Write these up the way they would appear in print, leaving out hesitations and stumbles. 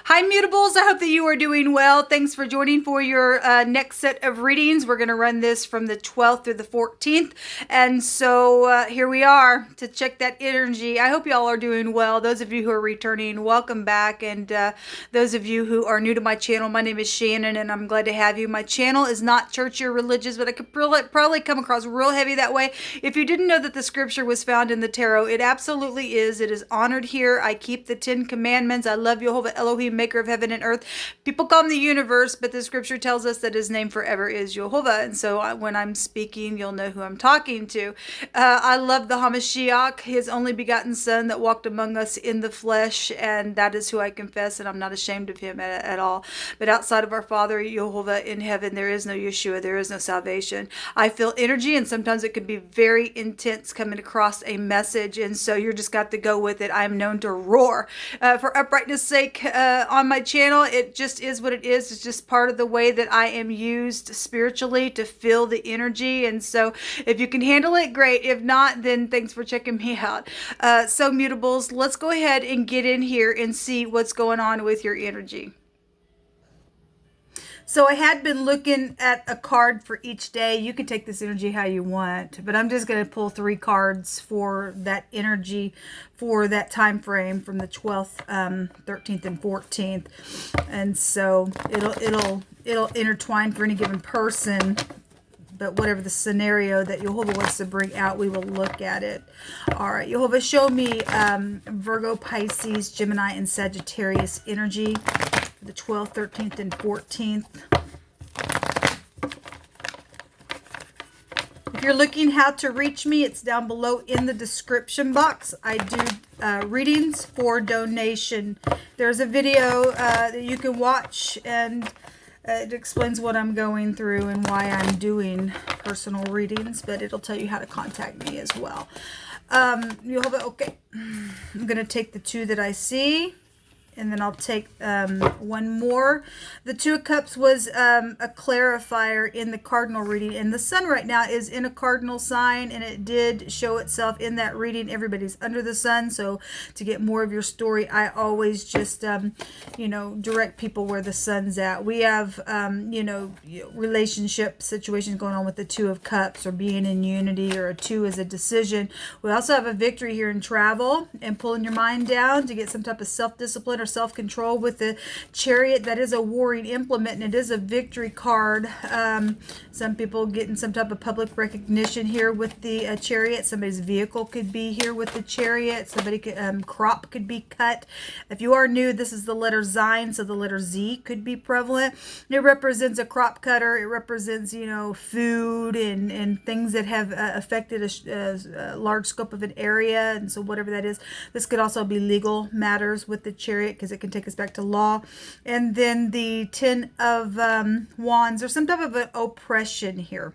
Hi, Mutables. I hope that you are doing well. Thanks for joining for your next set of readings. We're going to run this from the 12th through the 14th. And so here we are to check that energy. I hope y'all are doing well. Those of you who are returning, welcome back. And those of you who are new to my channel, my name is Shannon, and I'm glad to have you. My channel is not church or religious, but I could probably come across real heavy that way. If you didn't know that the scripture was found in the tarot, it absolutely is. It is honored here. I keep the 10 commandments. I love Jehovah Elohim, maker of heaven and earth. People call him the universe, but the scripture tells us that his name forever is Jehovah. And so when I'm speaking, you'll know who I'm talking to. I love the Hamashiach, his only begotten son that walked among us in the flesh. And that is who I confess. And I'm not ashamed of him at all. But outside of our Father, Jehovah in heaven, there is no Yeshua. There is no salvation. I feel energy, and sometimes it can be very intense coming across a message. And so you're just got to go with it. I'm known to roar. For uprightness sake, on my channel, it just is what it is. It's just part of the way that I am used spiritually to feel the energy. And so if you can handle it, great. If not, then thanks for checking me out. So Mutables, let's go ahead and get in here and see what's going on with your energy. So I had been looking at a card for each day. You can take this energy how you want, but I'm just going to pull 3 cards for that energy for that time frame from the 12th, 13th, and 14th. And so it'll intertwine for any given person. But whatever the scenario that Jehovah wants to bring out, we will look at it. All right, Jehovah, show me Virgo, Pisces, Gemini, and Sagittarius energy for the 12th, 13th, and 14th. If you're looking how to reach me, it's down below in the description box. I do readings for donation. There's a video that you can watch, and it explains what I'm going through and why I'm doing personal readings, but it'll tell you how to contact me as well. Okay, I'm going to take the 2 that I see, and then I'll take one more. The 2 of Cups was a clarifier in the cardinal reading, and the sun right now is in a cardinal sign, and it did show itself in that reading. Everybody's under the sun, so to get more of your story, I always just direct people where the sun's at. We have relationship situations going on with the 2 of Cups, or being in unity, or a 2 is a decision. We also have a victory here in travel and pulling your mind down to get some type of self-discipline or self-control with the Chariot. That is a warring implement, and it is a victory card. Some people getting some type of public recognition here with the Chariot. Somebody's vehicle could be here with the Chariot. Somebody could, crop could be cut. If you are new, this is the letter Zion, so the letter Z could be prevalent. It represents a crop cutter. It represents, food and things that have affected a large scope of an area, and so whatever that is. This could also be legal matters with the Chariot, because it can take us back to law. And then the 10 of Wands, there's some type of an oppression here.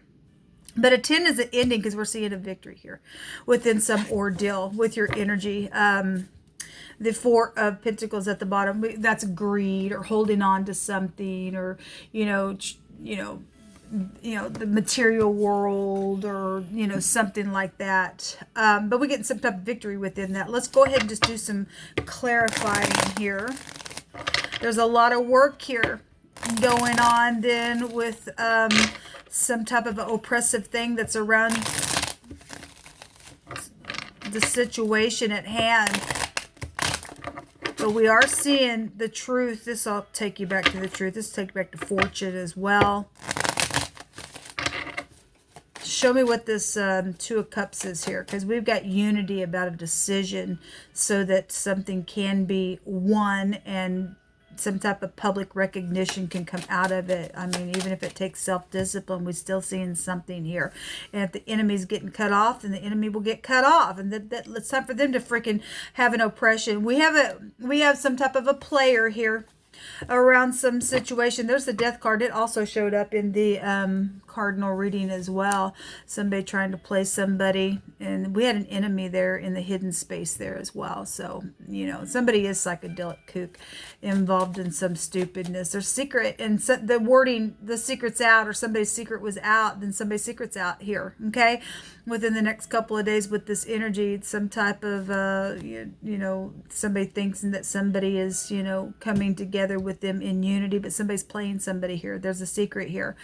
But a 10 is an ending, because we're seeing a victory here within some ordeal with your energy. The 4 of Pentacles at the bottom, that's greed or holding on to something, or, the material world, or, something like that. But we're getting some type of victory within that. Let's go ahead and just do some clarifying here. There's a lot of work here going on then with some type of oppressive thing that's around the situation at hand. But we are seeing the truth. This will take you back to the truth. This will take you back to fortune as well. Show me what this 2 of Cups is here, because we've got unity about a decision so that something can be won and some type of public recognition can come out of it. I mean, even if it takes self-discipline, we're still seeing something here. And if the enemy's getting cut off, then the enemy will get cut off. And it's time for them to freaking have an oppression. We have some type of a player here. around some situation. There's the death card. It also showed up in the cardinal reading as well. Somebody trying to play somebody, and we had an enemy there in the hidden space there as well. So, you know, somebody is psychedelic kook involved in some stupidness. There's secret, and so the wording, the secret's out, or somebody's secret was out, then somebody's secret's out here, okay? Within the next couple of days with this energy, some type of, you know, somebody thinks that somebody is, you know, coming together with them in unity, but somebody's playing somebody here. There's a secret here.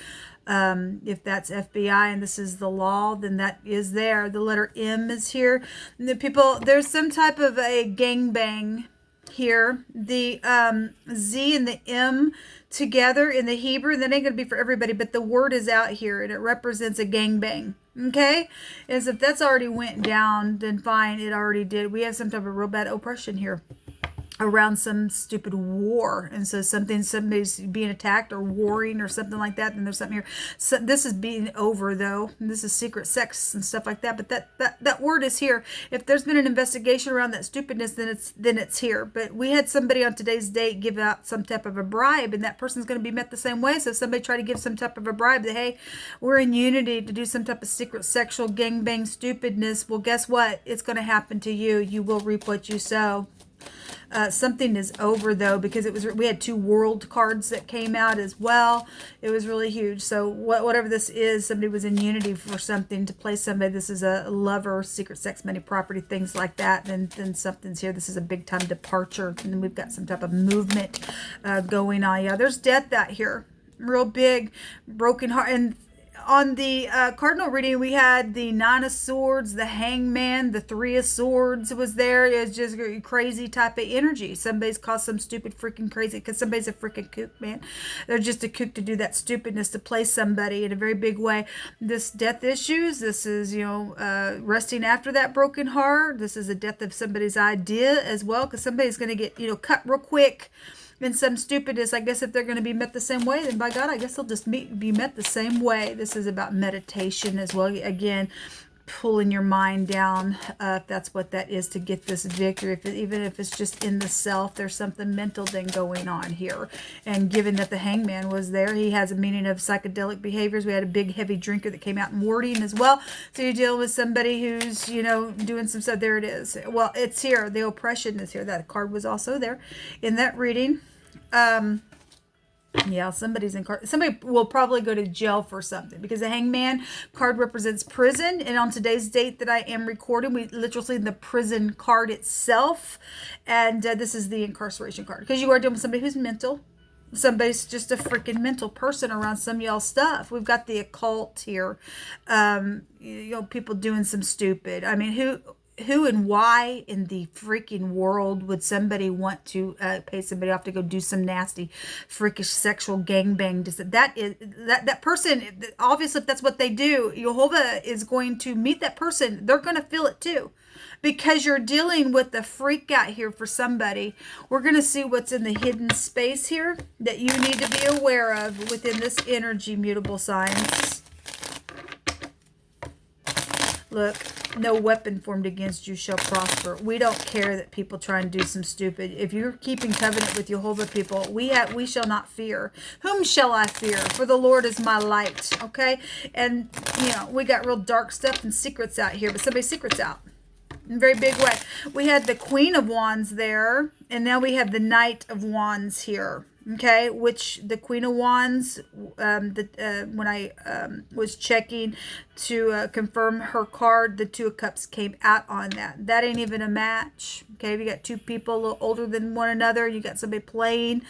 If that's FBI and this is the law, then that is there. The letter M is here. And the people, there's some type of a gangbang here. The Z and the M together in the Hebrew, that ain't going to be for everybody, but the word is out here and it represents a gangbang. Okay? As if that's already went down, then fine, it already did. We have some type of real bad oppression here around some stupid war, and so somebody's being attacked or warring or something like that, then there's something here. So this is being over though, and this is secret sex and stuff like that, but that word is here. If there's been an investigation around that stupidness, then it's here. But we had somebody on today's date give out some type of a bribe, and that person's going to be met the same way. So if somebody try to give some type of a bribe that, hey, we're in unity to do some type of secret sexual gangbang stupidness, well, guess what? It's going to happen to you. You will reap what you sow. Something is over though, because we had 2 world cards that came out as well. It was really huge. So whatever this is, somebody was in unity for something to play somebody. This is a lover, secret sex, money, property, things like that. Then something's here. This is a big time departure, and then we've got some type of movement going on. Yeah, there's death out here, real big, broken heart. And on the cardinal reading, we had the 9 of Swords, the Hangman, the 3 of Swords was there. It was just a crazy type of energy. Somebody's caused some stupid freaking crazy, because somebody's a freaking kook, man. They're just a kook to do that stupidness, to play somebody in a very big way. This death issues, this is, you know, resting after that broken heart. This is a death of somebody's idea as well, because somebody's going to get, you know, cut real quick in some stupidness. I guess if they're going to be met the same way, then by God, I guess they'll just be met the same way. This is about meditation as well. Again, pulling your mind down, if that's what that is, to get this victory. Even if it's just in the self, there's something mental then going on here. And given that the Hangman was there, he has a meaning of psychedelic behaviors. We had a big heavy drinker that came out in wording as well. So you deal with somebody who's, you know, doing some stuff. There it is. Well, it's here. The oppression is here. That card was also there in that reading. Yeah, somebody will probably go to jail for something, because the Hangman card represents prison, and on today's date that I am recording, we literally see the prison card itself, and this is the incarceration card, because you are dealing with somebody who's mental. Somebody's just a freaking mental person around some y'all stuff. We've got the occult here. You know, people doing some stupid. I mean, who and why in the freaking world would somebody want to pay somebody off to go do some nasty, freakish sexual gangbang? That person, obviously, if that's what they do, Jehovah is going to meet that person. They're going to feel it too, because you're dealing with the freak out here for somebody. We're going to see what's in the hidden space here that you need to be aware of within this energy, mutable signs. Look, no weapon formed against you shall prosper. We don't care that people try and do some stupid. If you're keeping covenant with Jehovah people, we shall not fear. Whom shall I fear? For the Lord is my light. Okay? And, you know, we got real dark stuff and secrets out here, but somebody's secret's out in a very big way. We had the Queen of Wands there, and now we have the Knight of Wands here. Okay, which the Queen of Wands, when I was checking to confirm her card, the 2 of Cups came out on that. That ain't even a match. Okay, if you got 2 people a little older than one another, you got somebody playing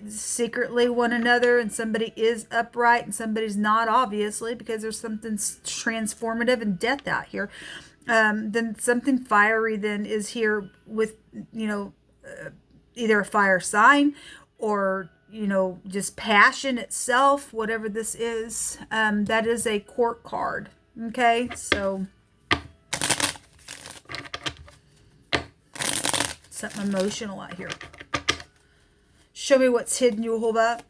secretly one another, and somebody is upright and somebody's not, obviously, because there's something transformative and death out here. Then something fiery then is here with, you know, either a fire sign or, you know, just passion itself, whatever this is. That is a court card. Okay, so something emotional out here. Show me what's hidden, you hold up.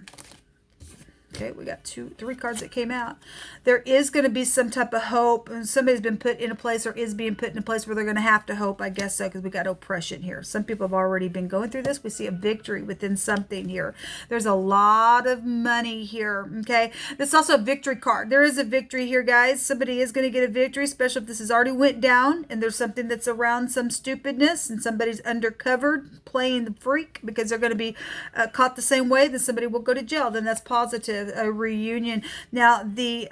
Okay, we got 3 cards that came out. There is going to be some type of hope, and somebody's been put in a place or is being put in a place where they're going to have to hope, I guess so, because we got oppression here. Some people have already been going through this. We see a victory within something here. There's a lot of money here, okay? This is also a victory card. There is a victory here, guys. Somebody is going to get a victory, especially if this has already went down and there's something that's around some stupidness and somebody's undercover playing the freak because they're going to be caught the same way, then somebody will go to jail. Then that's positive, a reunion. Now, the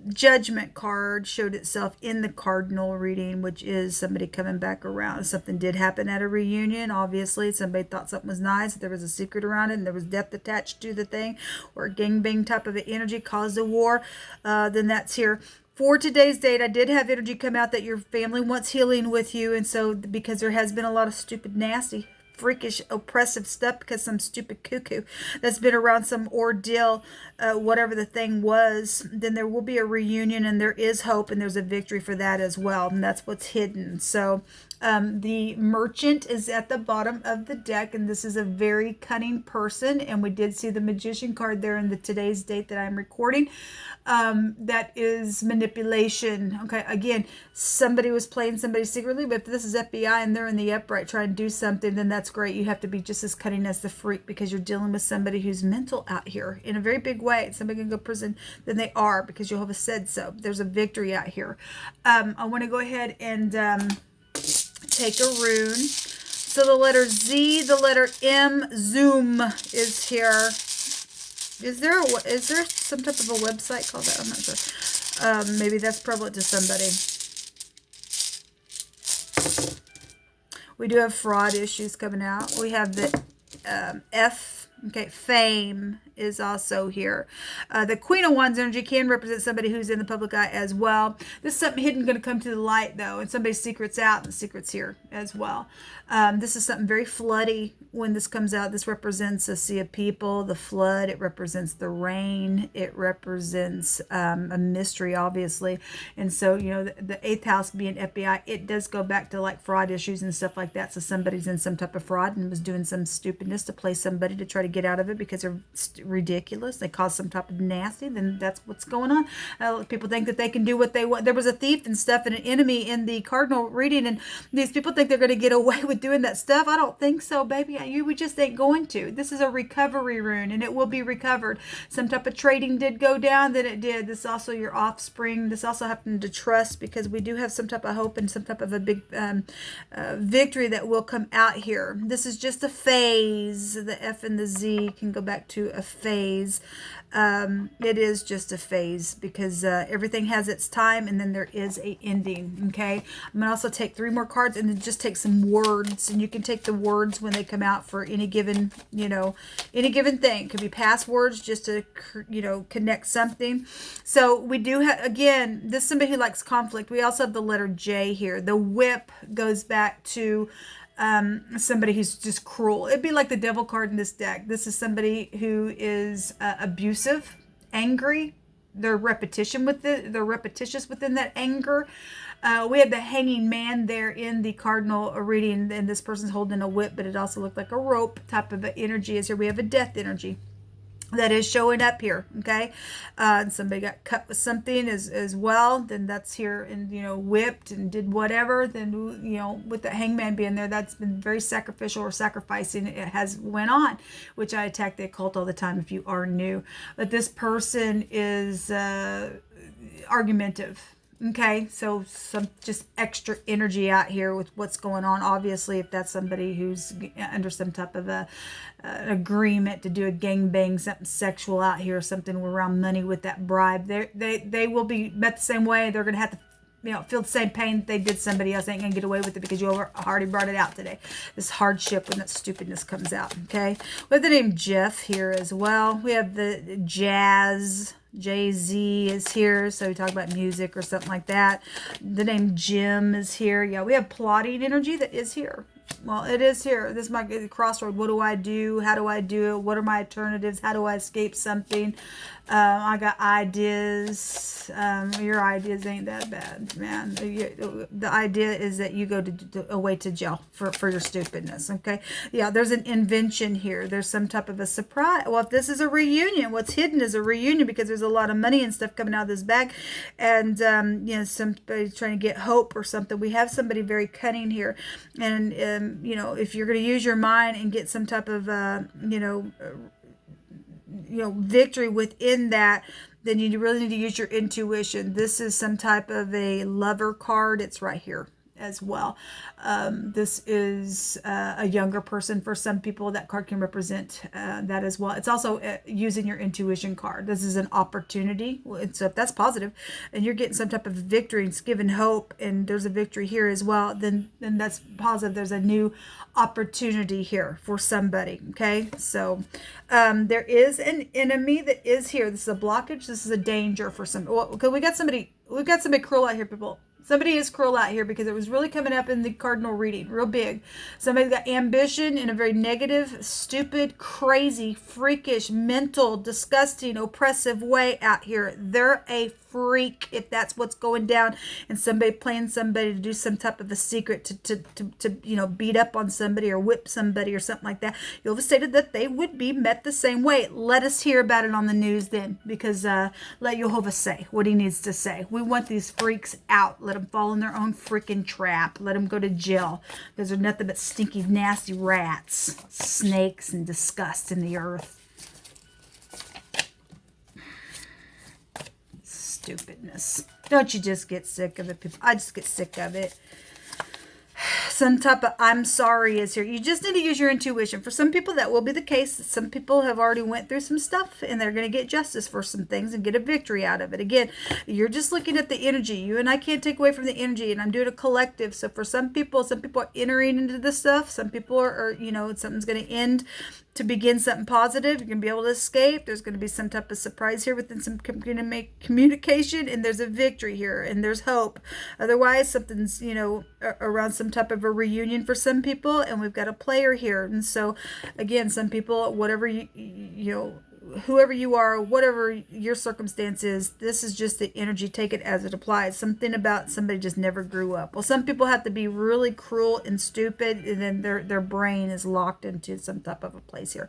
judgment card showed itself in the cardinal reading, which is somebody coming back around. Something did happen at a reunion. Obviously, somebody thought something was nice. There was a secret around it, and there was death attached to the thing, or a gangbang type of energy caused a war. Then that's here. For today's date, I did have energy come out that your family wants healing with you. And so because there has been a lot of stupid, nasty, freakish, oppressive stuff because some stupid cuckoo that's been around some ordeal, whatever the thing was, then there will be a reunion and there is hope and there's a victory for that as well. And that's what's hidden. So the merchant is at the bottom of the deck, and this is a very cunning person. And we did see the magician card there in the today's date that I'm recording. That is manipulation. Okay, again, somebody was playing somebody secretly, but if this is FBI and they're in the upright trying to do something, then that's great. You have to be just as cunning as the freak because you're dealing with somebody who's mental out here in a very big way. Somebody can go to prison, then they are, because Jehovah said so. There's a victory out here. I want to go ahead and take a rune. So the letter Z, the letter M, Zoom is here. Is there some type of a website called that? I'm not sure. Maybe that's prevalent to somebody. We do have fraud issues coming out. We have the F. Okay, fame is also here. The Queen of Wands energy can represent somebody who's in the public eye as well. This is something hidden going to come to the light, though, and somebody's secret's out, and the secret's here as well. This is something very floody when this comes out. This represents a sea of people, the flood. It represents the rain. It represents a mystery, obviously. And so, you know, the 8th house being FBI, it does go back to like fraud issues and stuff like that. So somebody's in some type of fraud and was doing some stupidness to play somebody to try to get out of it because they're ridiculous. They cause some type of nasty. Then that's what's going on. People think that they can do what they want. There was a thief and stuff and an enemy in the cardinal reading, and these people think they're going to get away with doing that stuff. I don't think so, baby. We just ain't going to. This is a recovery rune, and it will be recovered. Some type of trading did go down, then it did. This is also your offspring. This also happened to trust, because we do have some type of hope and some type of a big victory that will come out here. This is just a phase. The F and the Z can go back to a phase. It is just a phase, because everything has its time, and then there is a ending. Okay, I'm gonna also take 3 more cards and then just take some words, and you can take the words when they come out for any given, you know, any given thing. It could be passwords just to, you know, connect something. So we do have, again, this is somebody who likes conflict. We also have the letter J here. The whip goes back to somebody who's just cruel. It'd be like the devil card in this deck. This is somebody who is abusive, angry. They're repetitious within that anger. We had the hanging man there in the cardinal reading, and this person's holding a whip, but it also looked like a rope type of energy. Is here we have a death energy that is showing up here. Okay, and somebody got cut with something as well. Then that's here, and you know, whipped and did whatever. Then, you know, with the hangman being there, that's been very sacrificial or sacrificing. It has went on, which I attack the occult all the time if you are new. But this person is argumentative. Okay, so some just extra energy out here with what's going on. Obviously, if that's somebody who's under some type of an agreement to do a gangbang, something sexual out here, something around money with that bribe, they will be met the same way. They're going to have to, you know, feel the same pain that they did somebody else. They ain't going to get away with it, because you already brought it out today. This hardship when that stupidness comes out. Okay, we have the name Jeff here as well. We have the Jazz. Jay-Z is here, so we talk about music or something like that. The name Jim is here. Yeah, we have plotting energy that is here. Well, it is here. This might be the crossroad. What do I do? How do I do it? What are my alternatives? How do I escape something? I got ideas. Your ideas ain't that bad, man. The idea is that you go away to jail for your stupidness, okay? Yeah, there's an invention here. There's some type of a surprise. Well, if this is a reunion, what's hidden is a reunion because there's a lot of money and stuff coming out of this bag. And, you know, somebody's trying to get hope or something. We have somebody very cunning here. And, you know, if you're going to use your mind and get some type of, victory within that, then you really need to use your intuition. This is some type of a lover card. It's right here as well. This is a younger person for some people. That card can represent that as well. It's also using your intuition card. This is an opportunity. So if that's positive and you're getting some type of victory and it's given hope and there's a victory here as well, then that's positive. There's a new opportunity here for somebody. Okay. So there is an enemy that is here. This is a blockage. This is a danger for some. Well, okay, we've got somebody cruel out here, people. Somebody is cruel out here because it was really coming up in the cardinal reading, real big. Somebody's got ambition in a very negative, stupid, crazy, freakish, mental, disgusting, oppressive way out here. They're a freak if that's what's going down, and somebody playing somebody to do some type of a secret to beat up on somebody or whip somebody or something like that. Jehovah stated that they would be met the same way. Let us hear about it on the news then, because let Jehovah say what he needs to say. We want these freaks out. Let them fall in their own freaking trap. Let them go to jail, because they're nothing but stinky, nasty rats, snakes, and disgust in the earth. Stupidness. Don't you just get sick of it, people? I just get sick of it. Some type of I'm sorry is here. You just need to use your intuition. For some people, that will be the case. Some people have already went through some stuff and they're going to get justice for some things and get a victory out of it. Again, you're just looking at the energy. You and I can't take away from the energy, and I'm doing a collective. So for some people are entering into this stuff. Some people are something's going to end to begin something positive. You're going to be able to escape. There's going to be some type of surprise here within some communication, and there's a victory here, and there's hope. Otherwise, something's, around some type of a reunion for some people, and we've got a player here. And so, again, some people, whatever whoever you are, whatever your circumstance is, this is just the energy. Take it as it applies. Something about somebody just never grew up. Well, some people have to be really cruel and stupid, and then their brain is locked into some type of a place here.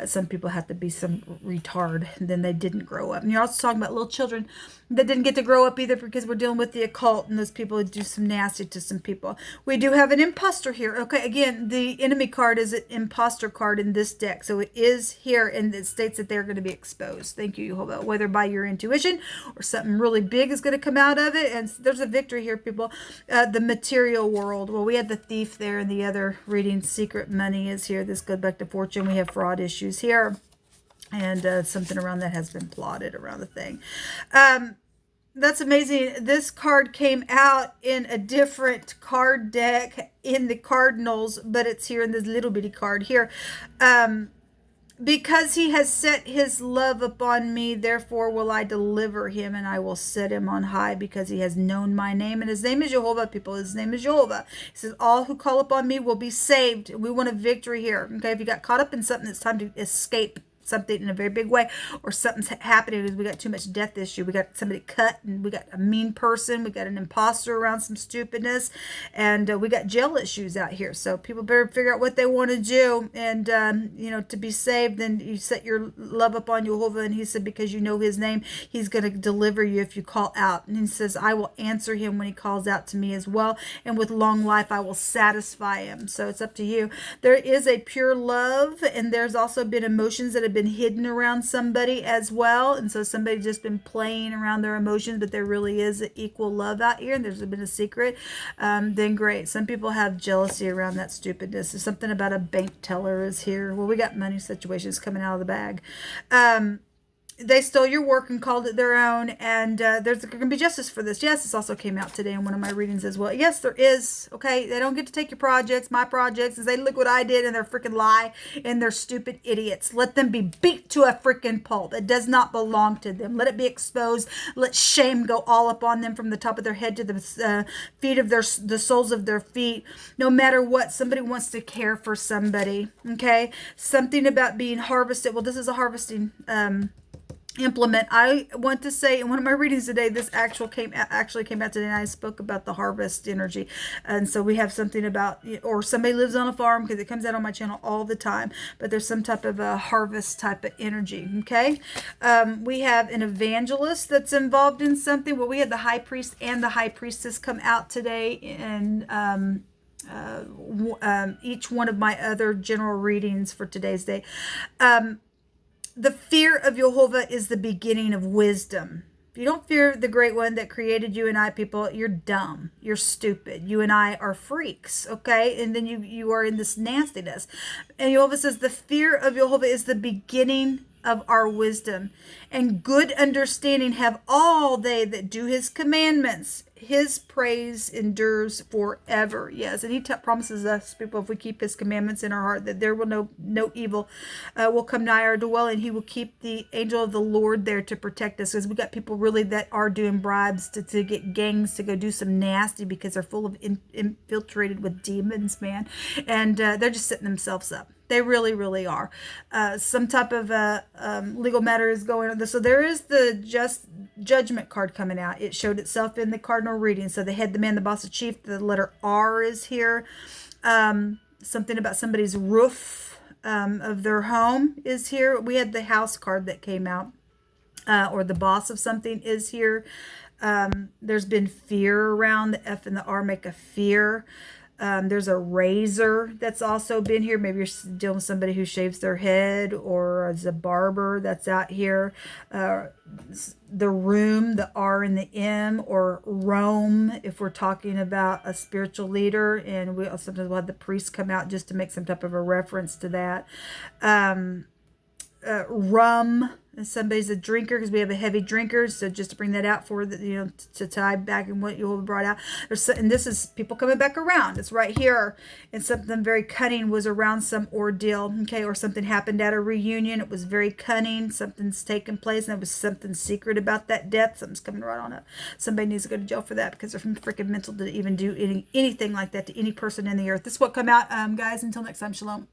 Some people have to be some retard, and then they didn't grow up. And you're also talking about little children that didn't get to grow up either, because we're dealing with the occult, and those people do some nasty to some people. We do have an imposter here. Okay, again, the enemy card is an imposter card in this deck. So it is here, and it states that they're going to be exposed. Thank you, Jehovah. Whether by your intuition or something really big is going to come out of it. And there's a victory here, people. The material world. Well, we had the thief there in the other reading. Secret money is here. This goes back to fortune. We have fraud issues here. And something around that has been plotted around the thing. That's amazing. This card came out in a different card deck in the Cardinals, but it's here in this little bitty card here. Because he has set his love upon me, therefore will I deliver him, and I will set him on high, because he has known my name. And his name is Jehovah, people. His name is Jehovah. He says, all who call upon me will be saved. We want a victory here. Okay, if you got caught up in something, it's time to escape something in a very big way, or something's happening because we got too much death issue. We got somebody cut, and we got a mean person. We got an imposter around some stupidness, and we got jail issues out here. So people better figure out what they want to do, and to be saved. Then you set your love upon Jehovah, and he said, because you know his name, he's going to deliver you if you call out. And he says, I will answer him when he calls out to me as well, and with long life I will satisfy him. So it's up to you. There is a pure love, and there's also been emotions that have been hidden around somebody as well, and so somebody just been playing around their emotions, but there really is an equal love out here, and there's been a secret. Then great. Some people have jealousy around that stupidness. There's something about a bank teller is here. Well, we got money situations coming out of the bag. they stole your work and called it their own, and there's going to be justice for this. Yes, this also came out today in one of my readings as well. Yes, there is. Okay, they don't get to take your projects, my projects, and say, look what I did, and they're freaking lie, and they're stupid idiots. Let them be beat to a freaking pulp. It does not belong to them. Let it be exposed. Let shame go all up on them from the top of their head to the feet of the soles of their feet. No matter what, somebody wants to care for somebody. Okay, something about being harvested. Well, this is a harvesting implement. I want to say in one of my readings today, this actually came out today, and I spoke about the harvest energy. And so we have something about, or somebody lives on a farm, because it comes out on my channel all the time, but there's some type of a harvest type of energy. Okay, we have an evangelist that's involved in something. Well, we had the high priest and the high priestess come out today, and each one of my other general readings for today's day. The fear of Jehovah is the beginning of wisdom. If you don't fear the great one that created you and I, people, you're dumb. You're stupid. You and I are freaks, okay? And then you are in this nastiness. And Jehovah says the fear of Jehovah is the beginning of our wisdom. And good understanding have all they that do his commandments. His praise endures forever. Yes, and he promises us, people, if we keep his commandments in our heart, that there will no evil will come nigh our dwelling. He will keep the angel of the Lord there to protect us, because we got people really that are doing bribes to get gangs to go do some nasty, because they're full of infiltrated with demons, man, and they're just setting themselves up. They really, really are. Some type of legal matter is going on. So there is the judgment card coming out. It showed itself in the cardinal reading. So the head, the man, the boss, the chief. The letter R is here. Something about somebody's roof of their home is here. We had the house card that came out. Or the boss of something is here. There's been fear around. The F and the R make a fear. There's a razor that's also been here. Maybe you're dealing with somebody who shaves their head, or is a barber that's out here. The room, the R and the M, or Rome, if we're talking about a spiritual leader. And we sometimes we'll have the priest come out just to make some type of a reference to that. Rum. Somebody's a drinker, because we have a heavy drinker. So just to bring that out for the, to tie back in what you brought out. And this is people coming back around. It's right here. And something very cunning was around some ordeal. Okay. Or something happened at a reunion. It was very cunning. Something's taken place, and it was something secret about that death. Something's coming right on up. Somebody needs to go to jail for that, because they're freaking mental to even do anything like that to any person in the earth. This is what come out, guys. Until next time, shalom.